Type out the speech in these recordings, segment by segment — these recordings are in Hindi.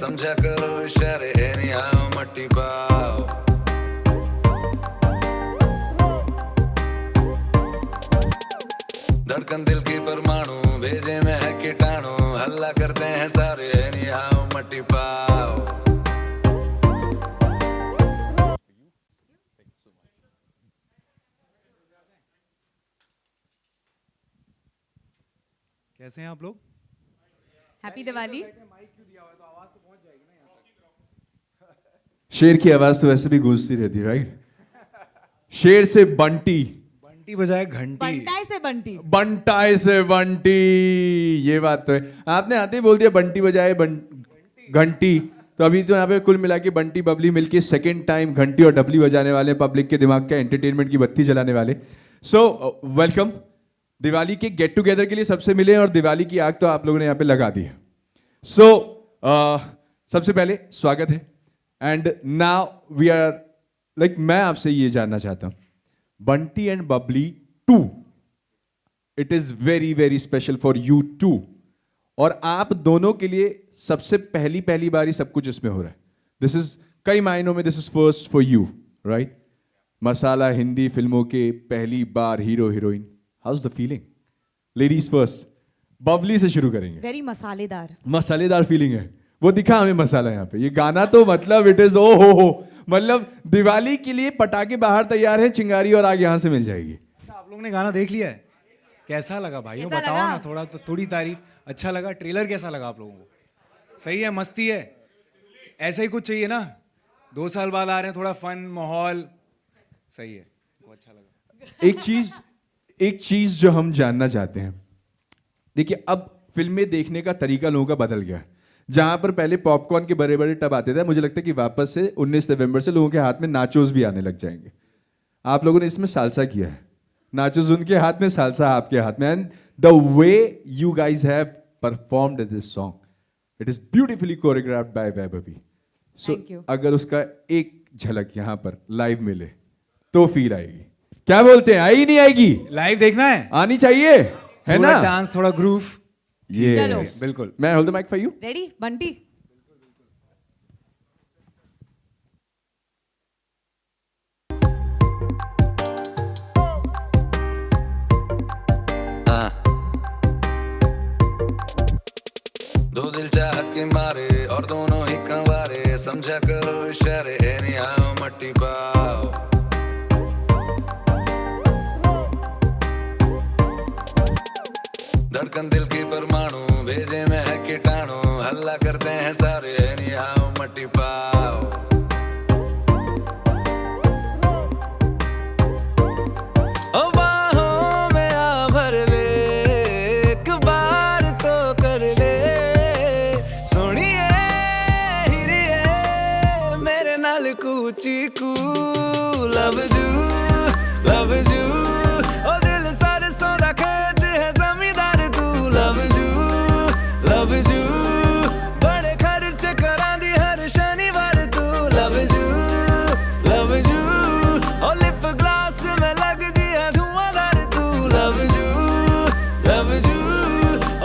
समझा करो इशारे एनी आओ मट्टी पाओ। धड़कन दिल की परमाणु भेजे में है कीटाणु हल्ला करते हैं सारे एनी आओ मट्टी पाओ। कैसे हैं आप लोग? हैप्पी दिवाली। शेर की आवाज तो वैसे भी गूंजती रहती है, राइट? शेर से बंटी, बंटी बजाए घंटी, बंटाई से बंटी, बंटाई से बंटी, ये बात तो है। आपने आते ही बोल दिया बंटी बजाए घंटी, तो अभी तो यहाँ पे कुल मिला के बंटी बबली मिलके सेकेंड टाइम घंटी और डबली बजाने वाले, पब्लिक के दिमाग का एंटरटेनमेंट की बत्ती जलाने वाले। So welcome. दिवाली के गेट टुगेदर के लिए सबसे मिले और दिवाली की आग तो आप लोगों ने यहाँ पे लगा दी है। सो सबसे पहले स्वागत है। And now we are like, मैं आपसे ये जानना चाहता हूं, Bunty and Babli 2, it is very very special for you two, और आप दोनों के लिए सबसे पहली बार ही सब कुछ इसमें हो रहा है। दिस इज कई मायनों में this is first for you, right? मसाला हिंदी फिल्मों के पहली बार hero heroine, how's the feeling? Ladies first, Babli से शुरू करेंगे। वेरी मसालेदार। मसालेदार फीलिंग है, वो दिखा हमें मसाला यहाँ पे। ये गाना तो मतलब इट इज ओ हो, मतलब दिवाली के लिए पटाखे बाहर तैयार है, चिंगारी और आग यहाँ से मिल जाएगी। आप लोगों ने गाना देख लिया है? कैसा लगा भाई? कैसा बताओ लगा? ना, थोड़ा तो थोड़ी तारीफ। अच्छा लगा? ट्रेलर कैसा लगा आप लोगों को? सही है, मस्ती है, ऐसा ही कुछ चाहिए ना। 2 साल बाद आ रहे हैं, थोड़ा फन माहौल, सही है, वो अच्छा लगा। एक चीज जो हम जानना चाहते हैं, देखिए अब फिल्में देखने का तरीका लोगों का बदल गया है। जहां पर पहले पॉपकॉर्न के बड़े बड़े टब आते थे, मुझे लगता है कि वापस से 19 नवंबर से लोगों के हाथ में नाचोस भी आने लग जाएंगे। आप लोगों ने इसमें सालसा किया है, नाचोस उनके हाथ में, सालसा आपके हाथ में। And the way you guys have performed this song, it is beautifully choreographed by Vaibhavi. So Thank you. अगर उसका एक झलक यहां पर लाइव मिले तो फील आएगी। क्या बोलते हैं, आई नहीं आएगी? लाइव देखना है, आनी चाहिए, है ना? थोड़ा डांस, थोड़ा ग्रूव। चलो। Yes. बिल्कुल। मैं hold the mic for you. Ready Bunty? दो दिल चाहत के मारे और दोनों ही कंवारे, समझा करो इशारे एनी आओ मट्टी पाओ। धड़कन दिल की परमाणु भेजे में है कीटाणु हल्ला करते हैं सारे एनी आओ मट्टी पाओ। ओ बाहों में आ भर ले, एक बार तो कर ले, सोनिए हिरिए मेरे नाल कूची कू, लव जू ओ दिल सरसों दा खेत है जमींदार तू, लव जू बड़े खर्च करांदी हर शनिवार तू, लव जू ओ लिप ग्लास में लग दिया धुआंधार तू, लव जू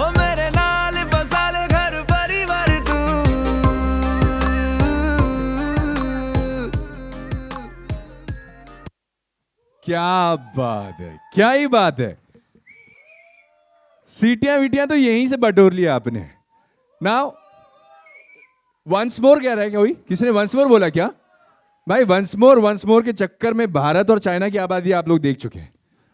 ओ मेरे नाल बसा ले घर परिवार तू। क्या बात है, क्या ही बात है। सीटियां वीटियां तो यहीं से बटोर लिया आपने। नाउ वंस मोर कह रहा है क्या? कोई किसी ने वंस मोर बोला क्या? भाई वंस मोर के चक्कर में भारत और चाइना की आबादी आप लोग देख चुके हैं।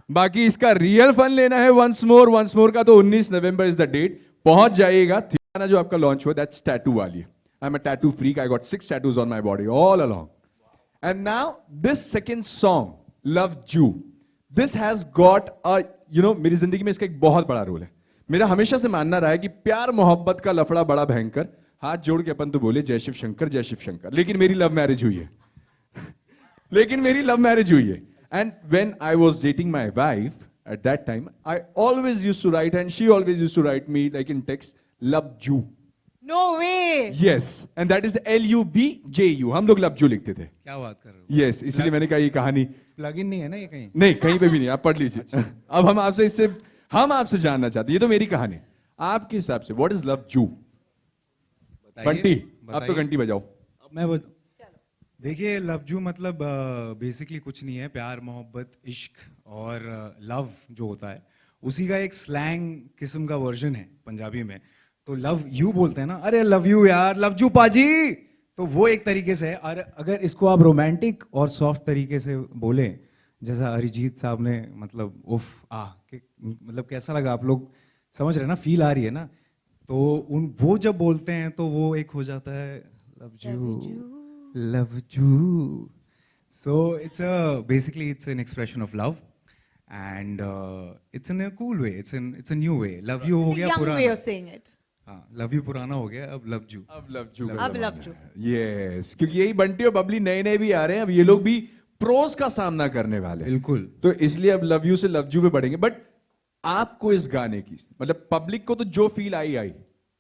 बाकी इसका रियल फन लेना है वंस मोर का तो 19 नवंबर इज द डेट। पहुंच जाइएगा। थियाना जो आपका लॉन्च हुआ, दैट्स टैटू वाली। I am a tattoo freak, I got 6 tattoos on my body all along. And now this second song, Love You, this has got a, मेरी जिंदगी में इसका एक बहुत बड़ा रोल है। मेरा हमेशा से मानना रहा है कि प्यार मोहब्बत का लफड़ा बड़ा भयंकर, हाथ जोड़ के अपन तो बोले जय शिव शंकर, लेकिन मेरी लव मैरिज हुई है। And when I was dating my wife at that time, I always used to write and she always used to write me like in text, love you. No way. Yes, and that is the LUBJU. हम लोग लव यू लिखते थे। क्या बात कर रहे हो? Yes, इसलिए मैंने कहा ये कहानी प्लगइन नहीं है ना ये कहीं? नहीं, कहीं पे भी नहीं, आप पढ़ लीजिए। अब हम आपसे जानना चाहते हैं, ये तो मेरी कहानी, आपके हिसाब से what is love you? Bunty आप तो घंटी बजाओ। अब मैं देखिए लवजू मतलब बेसिकली कुछ नहीं है, प्यार मोहब्बत इश्क और लव जो होता है उसी का एक स्लैंग किस्म का वर्जन है पंजाबी में। तो लव यू बोलते हैं ना, अरे लव यू यार, लवजू पाजी, तो वो एक तरीके से है। और अगर इसको आप रोमांटिक और सॉफ्ट तरीके से बोले, जैसा अरिजीत साहब ने मतलब मतलब कैसा लगा, आप लोग समझ रहे हैं ना, फील आ रही है ना, तो वो जब बोलते हैं तो वो एक हो जाता है love you. So it's basically it's an expression of love, and it's in a cool way. It's a new way. Love you हो गया young पुराना. way of saying it. हाँ, love you पुराना हो गया, अब love you. अब लव जू अब love you. यस, क्योंकि यही बंटी और बबली नए नए भी आ रहे हैं, अब ये लोग भी प्रोज का सामना करने वाले हैं। बिल्कुल। तो इसलिए अब लव यू से लव जू पे बढ़ेंगे। बट आपको इस गाने की मतलब पब्लिक को तो जो फील आई,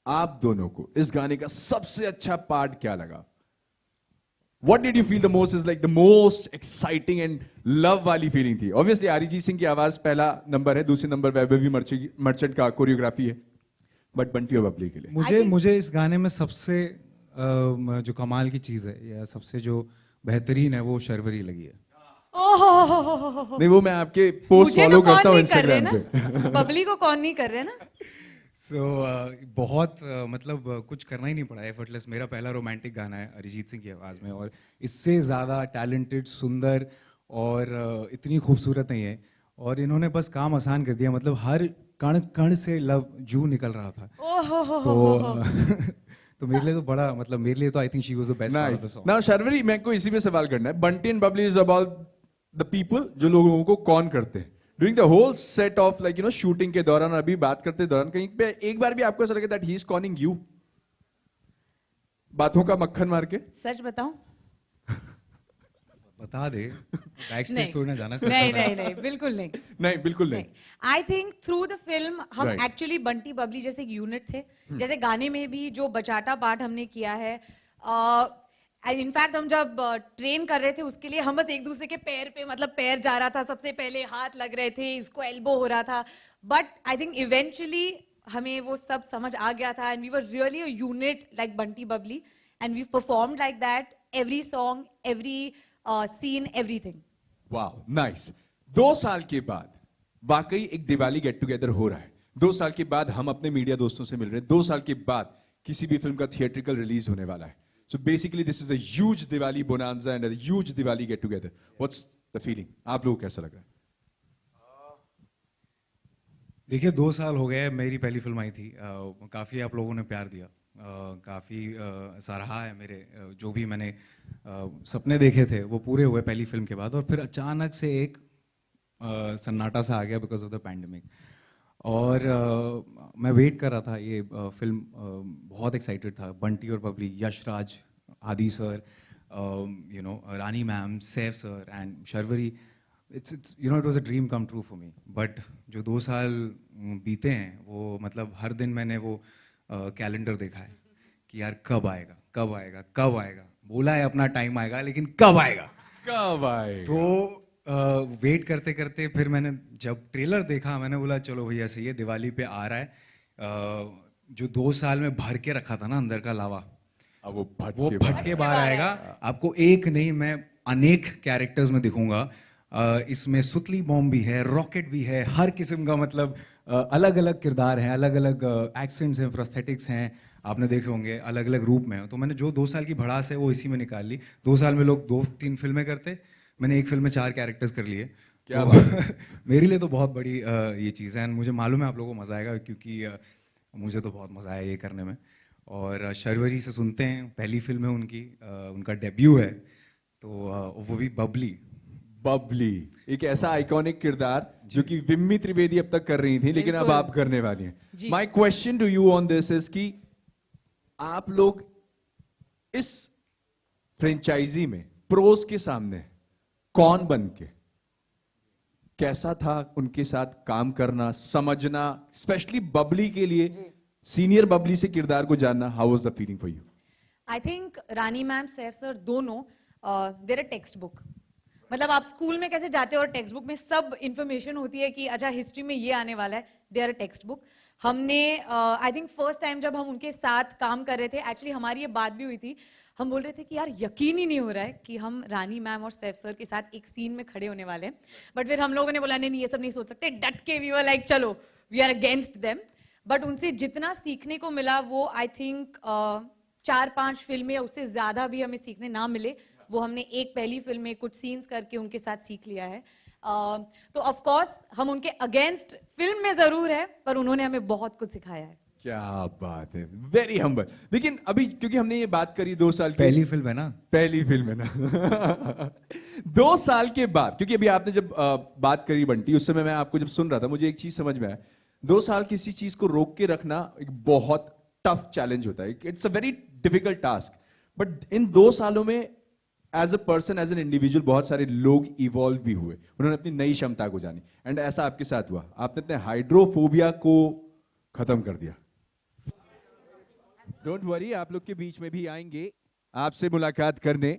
आप दोनों को इस गाने का सबसे अच्छा पार्ट क्या लगा? What did you feel the most is like the most exciting and love वाली फीलिंग थी? Obviously अरिजीत सिंह की आवाज पहला नंबर है, दूसरे नंबर वैभवी मर्चेंट का कोरियोग्राफी है, बट बंटी और बबली के लिए मुझे इस गाने में सबसे जो कमाल की चीज है या सबसे जो बेहतरीन है वो शर्वरी लगी है। नहीं, वो मैं आपके पोस्ट मुझे फॉलो तो कौन करता हूँ नहीं कर रहे इंस्टाग्राम ना, पे। बबली को कौन नहीं कर रहे ना। बहुत मतलब कुछ करना ही नहीं पड़ा, एफर्टलेस। मेरा पहला रोमांटिक गाना है अरिजीत सिंह की आवाज़ में, और इससे ज़्यादा टैलेंटेड, सुंदर और इतनी खूबसूरत नहीं है। और इन्होंने बस काम आसान कर दिया, मतलब हर कण कण से लव जू निकल रहा था। तो मेरे लिए तो बड़ा मतलब मेरे लिए तो I think she was the best part of the song. Now Sharvari, मैं को इसी पे सवाल करना है। Bunty and Babli is about the people जो लोगों को कौन करते हैं during the whole set of like shooting के दौरान, अभी बात करते दौरान कहीं पे एक बार भी आपको ऐसा लगे दैट ही इज कॉनिंग यू, बातों का मक्खन मार के? सच बताऊं? बता दे, बैकस्टेज थोड़ी ना जाना। नहीं, बिल्कुल नहीं। नहीं, बिल्कुल नहीं। I think through the film हम Right. एक्चुअली बंटी बबली जैसे एक यूनिट थे। जैसे गाने में भी जो बचाटा पार्ट हमने किया है, इनफैक्ट हम जब ट्रेन कर रहे थे उसके लिए हम बस एक दूसरे के पैर पे मतलब पैर जा रहा था, सबसे पहले हाथ लग रहे थे, इसको एल्बो हो रहा था, बट आई थिंक इवेंचुअली हमें वो सब समझ आ गया था, and we were really a unit like Bunty Babli, and we performed like that, every song, every scene, everything. Wow, nice. 2 साल के बाद वाकई एक दिवाली गेट टुगेदर हो रहा है। 2 साल के बाद हम अपने मीडिया दोस्तों से मिल रहे हैं। 2 साल के बाद किसी भी फिल्म का थिएट्रिकल रिलीज होने वाला है। So basically this is a huge Diwali bonanza and a huge Diwali get together. What's the feeling? आप लोगों को कैसा लग रहा है? देखिए 2 साल हो गए, मेरी पहली फिल्म आई थी, काफ़ी आप लोगों ने प्यार दिया, काफ़ी सराहा है मेरे जो भी मैंने सपने देखे थे वो पूरे हुए पहली फिल्म के बाद। और फिर अचानक से एक सन्नाटा सा आ गया बिकॉज ऑफ द पैंडमिक। और मैं वेट कर रहा था ये फिल्म, बहुत एक्साइटेड था। बंटी और बबली, यशराज, आदि sir, Rani ma'am, Saif sir and Sharvari, it's it was a dream come true for me. But जो 2 साल बीते हैं वो मतलब हर दिन मैंने वो कैलेंडर देखा है कि यार कब आएगा, कब आएगा, कब आएगा। बोला है अपना टाइम आएगा, लेकिन कब आएगा, कब आएगा? तो वेट करते करते फिर मैंने जब ट्रेलर देखा, मैंने बोला चलो भैया सही है, दिवाली पे आ रहा है। जो 2 साल में भर के रखा था ना अंदर का लावा, अब वो फट के बाहर आएगा। आपको एक नहीं, मैं अनेक कैरेक्टर्स में दिखूंगा। इसमें सुतली बॉम्ब भी है, रॉकेट भी है, हर किस्म का मतलब अलग अलग किरदार हैं, अलग अलग एक्सेंट्स हैं, प्रोस्थेटिक्स हैं, आपने देखे होंगे अलग अलग रूप में। तो मैंने जो 2 साल की भड़ास है वो इसी में निकाल ली। 2 साल में लोग 2-3 फिल्में करते, मैंने एक फिल्म में 4 कैरेक्टर्स कर लिए। क्या मेरे लिए तो बहुत बड़ी ये चीज़ है, एंड मुझे मालूम है आप लोगों को मज़ा आएगा, क्योंकि मुझे तो बहुत मज़ा आया ये करने में। और शर्वरी से सुनते हैं, पहली फिल्म है उनकी, उनका डेब्यू है, तो वो भी बबली। बबली एक ऐसा आइकॉनिक किरदार जो कि विम्मी त्रिवेदी अब तक कर रही थी, लेकिन अब आप करने वाली हैं। My question to you on this is कि आप लोग इस फ्रेंचाइजी में प्रोस के सामने कौन बन के, कैसा था उनके साथ काम करना, समझना, स्पेशली बबली के लिए, सीनियर बबली से किरदार को जानना? How was the feeling for you? I think Rani ma'am, Saif sir दोनों देयर अ टेक्स्ट बुक। मतलब आप स्कूल में कैसे जाते हो और टेक्स्ट बुक में सब इंफॉर्मेशन होती है कि अच्छा हिस्ट्री में ये आने वाला है, दे आर टेक्स्ट बुक। हमने आई थिंक फर्स्ट टाइम जब हम उनके साथ काम कर रहे थे, एक्चुअली हमारी ये बात भी हुई थी, हम बोल रहे थे कि यार यकीन ही नहीं हो रहा है कि हम रानी मैम और सैफ सर के साथ एक सीन में खड़े होने वाले हैं। बट फिर हम लोगों ने बोला नहीं ये सब नहीं सोच सकते, डट के वी वर लाइक चलो we are against them. But उनसे जितना सीखने को मिला वो आई थिंक 4-5 फिल्में या उससे ज्यादा भी हमें सीखने ना मिले, वो हमने एक पहली फिल्म में कुछ सीन्स करके उनके साथ सीख लिया है। तो ऑफ कोर्स हम उनके अगेंस्ट फिल्म में जरूर है, पर उन्होंने हमें बहुत कुछ सिखाया है। क्या बात है, वेरी हम्बल। लेकिन अभी क्योंकि हमने ये बात करी 2 साल की, पहली फिल्म है ना, पहली फिल्म है ना 2 साल के बाद, क्योंकि अभी आपने जब बात करी बंटी, उस समय मैं आपको जब सुन रहा था मुझे एक चीज समझ में आया, 2 साल किसी चीज को रोक के रखना एक बहुत टफ चैलेंज होता है, it's a very difficult task. But in 2 सालों में as a person, as an individual, बहुत सारे लोग इवॉल्व भी हुए, उन्होंने अपनी नई क्षमता को जानी, एंड ऐसा आपके साथ हुआ, आपने अपने हाइड्रोफोबिया को खत्म कर दिया। डोंट वरी, आप लोग के बीच में भी आएंगे आपसे मुलाकात करने।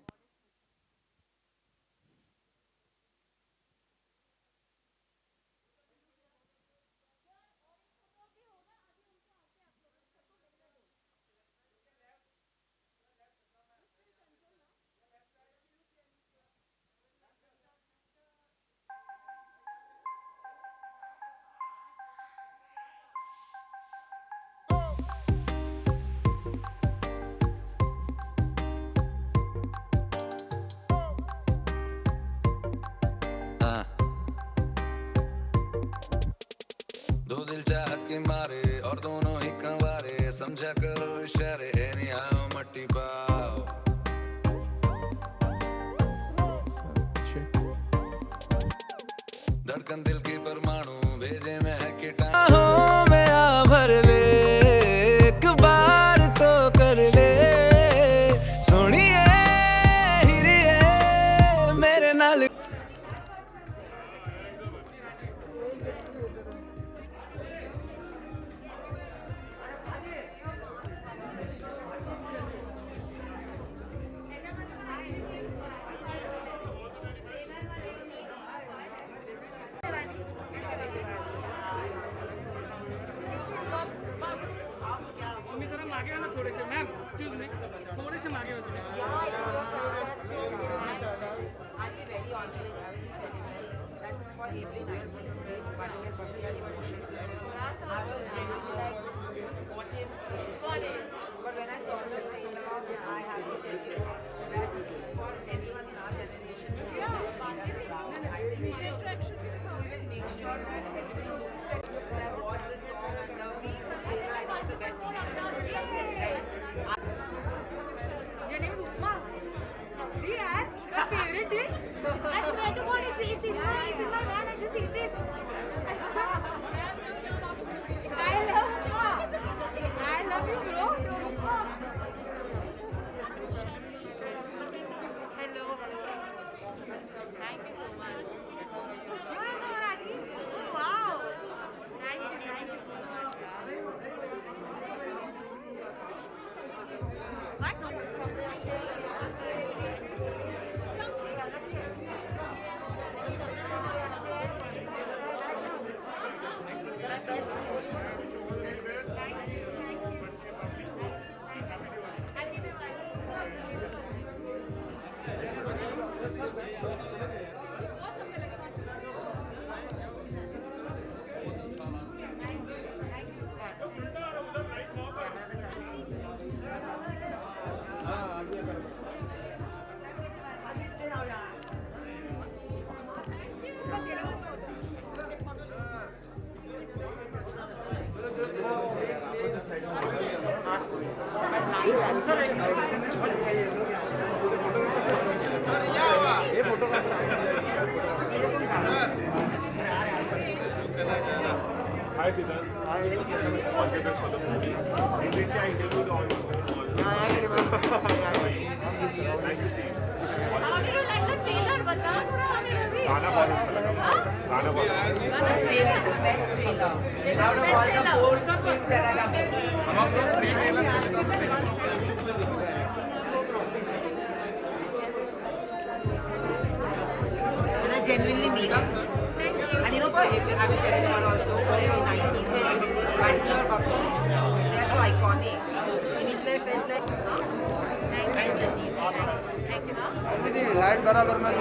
दो दिल चाह के मारे और दोनों ही कंवारे, समझा करो इशारे, एनी आओ मट्टी पाओ। धड़कन दिल की परमाणु भेजे में है कीटाणु में आ भर ले, एक बार तो कर ले, सुनिए हिरिए मेरे नाल। आगे आना थोड़े से, मैम एक्सक्यूज मी, थोड़े से आगे हो But when I saw the trailer, I had to tell you that for everyone in our generation, I think we will make sure that everybody knows that we have watched this song and now we I think the best Your name is Upma? Yeah, my favorite dish. I swear to God, it's in my hand. I just ate it. I love Upma. I love you, bro. You're Upma. Hello. Thank you so much. You are Marathi? Oh, wow. Thank you so much. Hi Siddharth. All the best for the movie. Recently I interviewed all your Thank you, Steve. How did you like the trailer? बता थोड़ा हमें रवि. गाना बहुत अच्छा लगा. गाना बहुत trailer is the best trailer. Out of all the 4 films that I have made. Among those 3 trailers, which is the second one? genuinely mean it. And you know, for every, I was telling her also, for every 90s, Banti or Bubbly, they are so iconic. Initially, I felt like, light बराबर में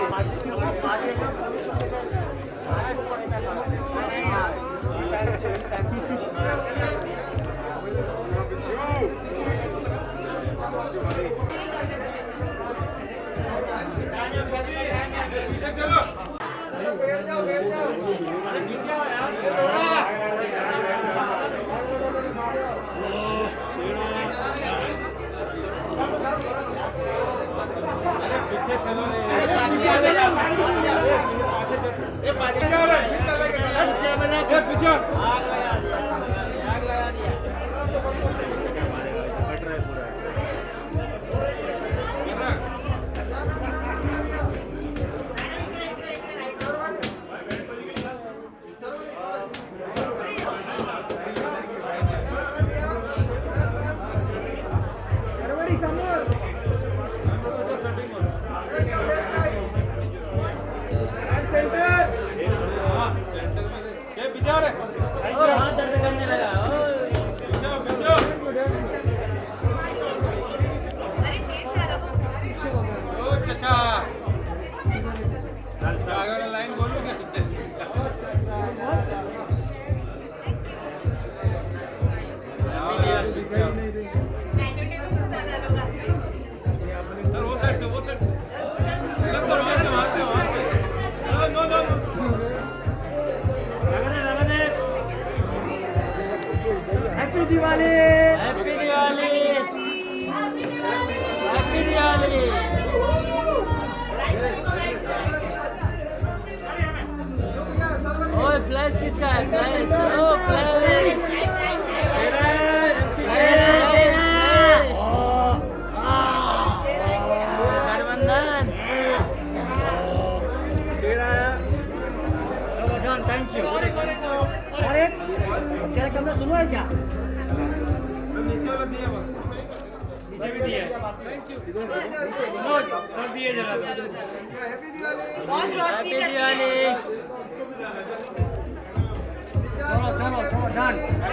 बहुत रोशनी करती है।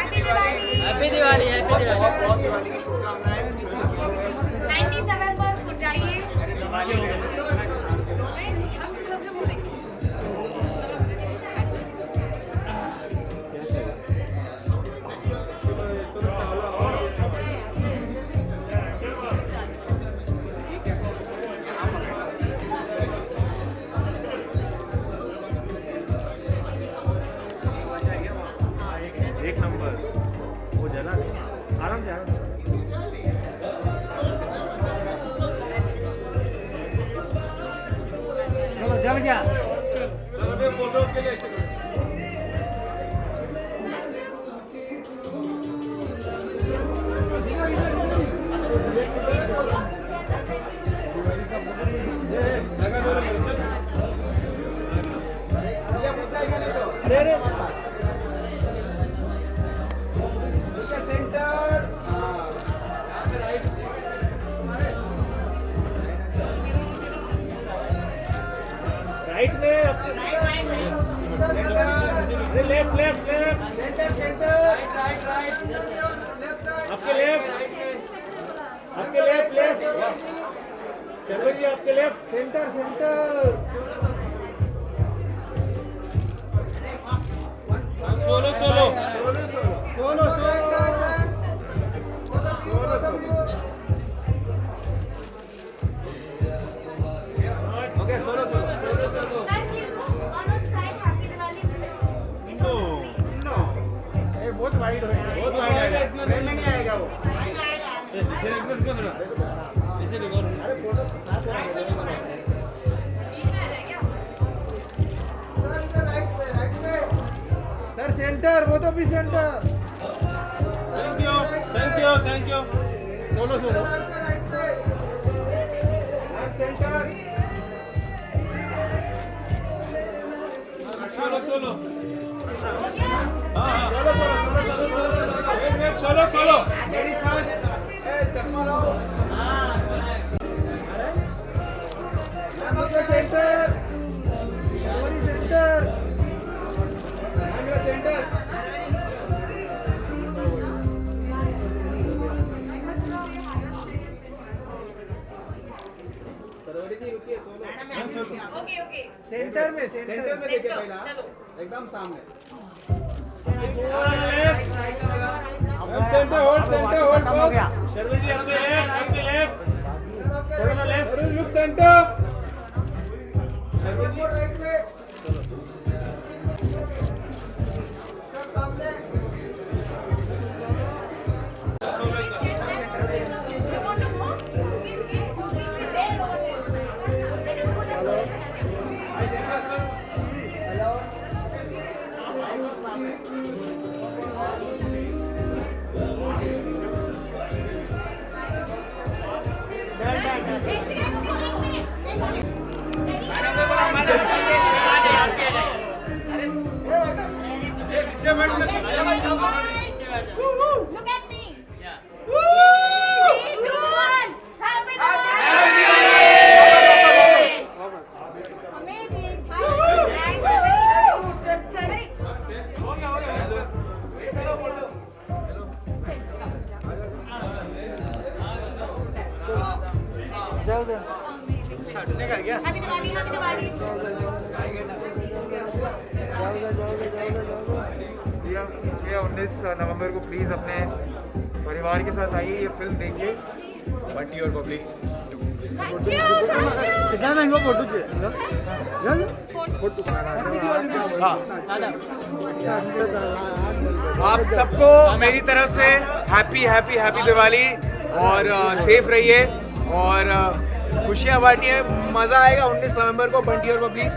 हैप्पी दिवाली हैप्पी दिवाली 19 नवंबर को जाइए। हम सब जो बोलेंगे एक नंबर वो जला आराम से चलो जल गया फोटो के लिए राइट में left left left centre centre right right आपके लेफ्ट लेफ्ट चलो जी आपके left centre centre solo solo solo okay solo बहुत वाइड है ट्रेन में नहीं आएगा वो सर सेंटर वो तो भी centre thank you thank you thank you solo solo centre solo solo हाँ सोलो सोलो सोलो सोलो चश्मा लाओ सेंटर ओके ओके सेंटर में देखो चलो एकदम सामने सेंटर होल्ड हो गया शर्मा जी आपके लेफ्ट थोड़ा सा left look centre Sharma ji right में Look at me. Yeah. 3, 2, 1. Happy Diwali! Amazing. Thanks. Very good. Happy Diwali. Happy Diwali. भैया 19 नवंबर को प्लीज़ अपने परिवार के साथ आइए ये फिल्म देखिए बंटी और Babli Thank you. Thank you. आप सबको मेरी तरफ से हैप्पी दिवाली और सेफ रहिए और खुशियाँ बांटिए मज़ा आएगा 19 नवंबर को बंटी और बबली